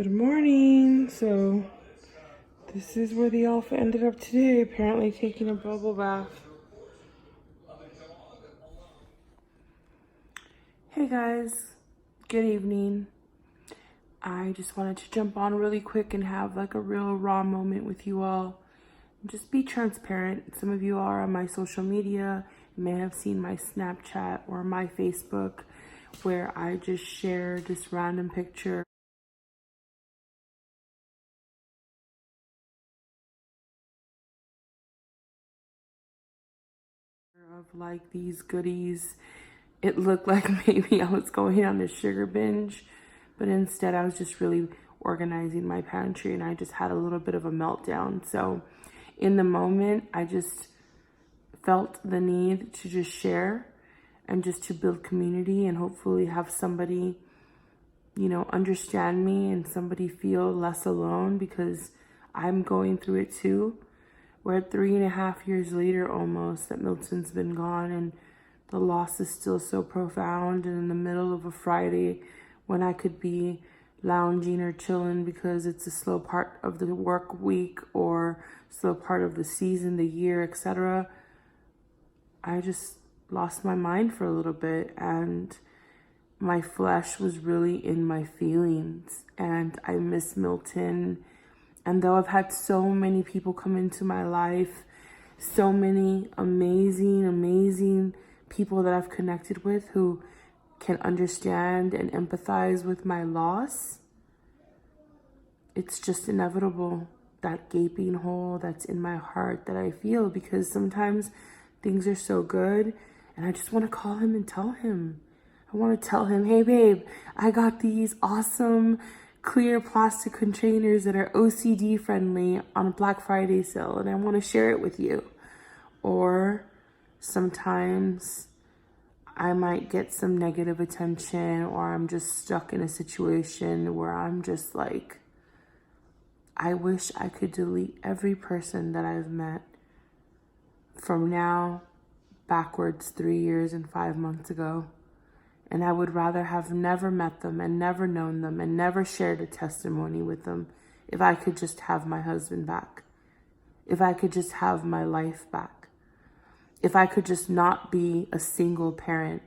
Good morning. So this is where the alpha ended up today, apparently taking a bubble bath. Hey guys, good evening. I just wanted to jump on really quick and have like a real raw moment with you all. Just be transparent. Some of you are on my social media. You may have seen my Snapchat or my Facebook where I just share this random picture of like these goodies. It looked like maybe I was going on a sugar binge, but instead I was just really organizing my pantry and I just had a little bit of a meltdown. So in the moment, I just felt the need to just share and just to build community and hopefully have somebody, understand me and somebody feel less alone because I'm going through it too. We're at 3.5 years later almost that Milton's been gone, and the loss is still so profound. And in the middle of a Friday when I could be lounging or chilling because it's a slow part of the work week or slow part of the season, the year, etc., I just lost my mind for a little bit and my flesh was really in my feelings and I miss Milton. And though I've had so many people come into my life, so many amazing people that I've connected with who can understand and empathize with my loss, it's just inevitable, that gaping hole that's in my heart that I feel, because sometimes things are so good and I just want to call him and tell him. I want to tell him, hey babe, I got these awesome clear plastic containers that are OCD friendly on a Black Friday sale and I want to share it with you. Or sometimes I might get some negative attention or I'm just stuck in a situation where I'm just like, I wish I could delete every person that I've met from now backwards 3 years and 5 months ago. And I would rather have never met them and never known them and never shared a testimony with them if I could just have my husband back. If I could just have my life back. If I could just not be a single parent.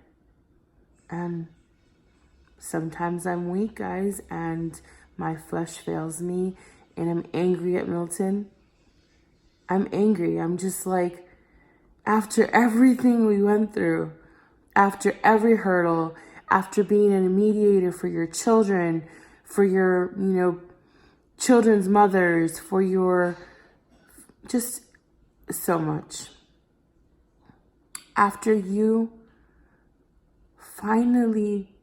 And sometimes I'm weak, guys, and my flesh fails me and I'm angry at Milton. I'm angry. I'm just like, after everything we went through, after every hurdle, after being a mediator for your children, for your, children's mothers, for your, just so much. After you finally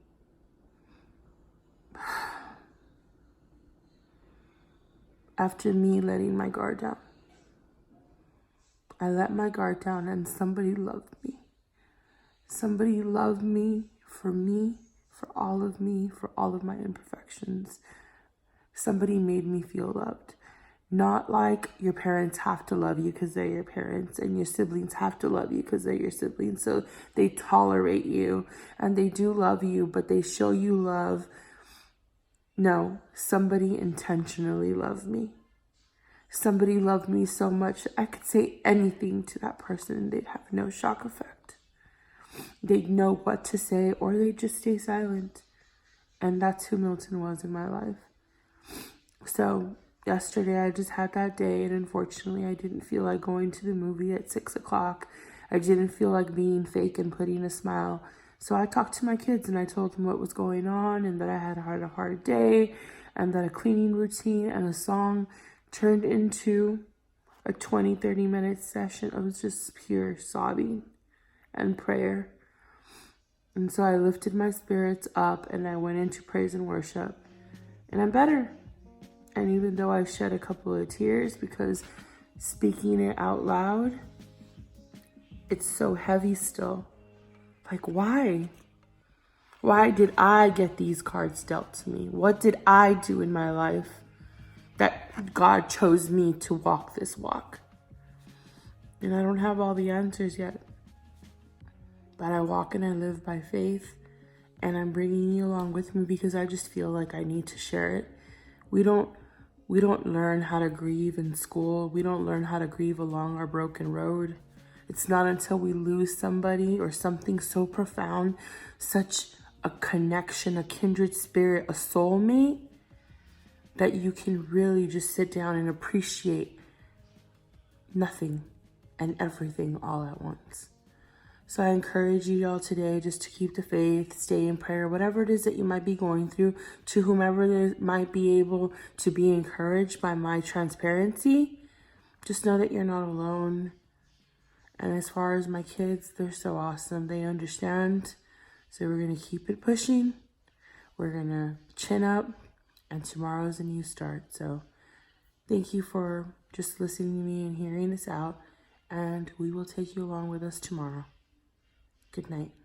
after me letting my guard down. I let my guard down and somebody loved me. Somebody loved me, for all of my imperfections. Somebody made me feel loved. Not like your parents have to love you because they're your parents and your siblings have to love you because they're your siblings. So they tolerate you and they do love you, but they show you love. No, somebody intentionally loved me. Somebody loved me so much I could say anything to that person and they'd have no shock effect. They'd know what to say or they'd just stay silent. And that's who Milton was in my life. So yesterday I just had that day and unfortunately I didn't feel like going to the movie at 6 o'clock. I didn't feel like being fake and putting a smile. So I talked to my kids and I told them what was going on and that I had a hard day and that a cleaning routine and a song turned into a 20-30 minute session of just pure sobbing and prayer. And so I lifted my spirits up and I went into praise and worship and I'm better. And even though I shed a couple of tears because speaking it out loud, it's so heavy still. Like, why? Why did I get these cards dealt to me? What did I do in my life that God chose me to walk this walk? And I don't have all the answers yet. But I walk and I live by faith. And I'm bringing you along with me because I just feel like I need to share it We don't learn how to grieve in school. We don't learn how to grieve along our broken road. It's not until we lose somebody or something so profound, such a connection, a kindred spirit, a soulmate, that you can really just sit down and appreciate nothing and everything all at once. So I encourage you all today just to keep the faith, stay in prayer, whatever it is that you might be going through, to whomever that might be able to be encouraged by my transparency. Just know that you're not alone. And as far as my kids, they're so awesome. They understand. So we're going to keep it pushing. We're going to chin up. And tomorrow's a new start. So thank you for just listening to me and hearing this out. And we will take you along with us tomorrow. Good night.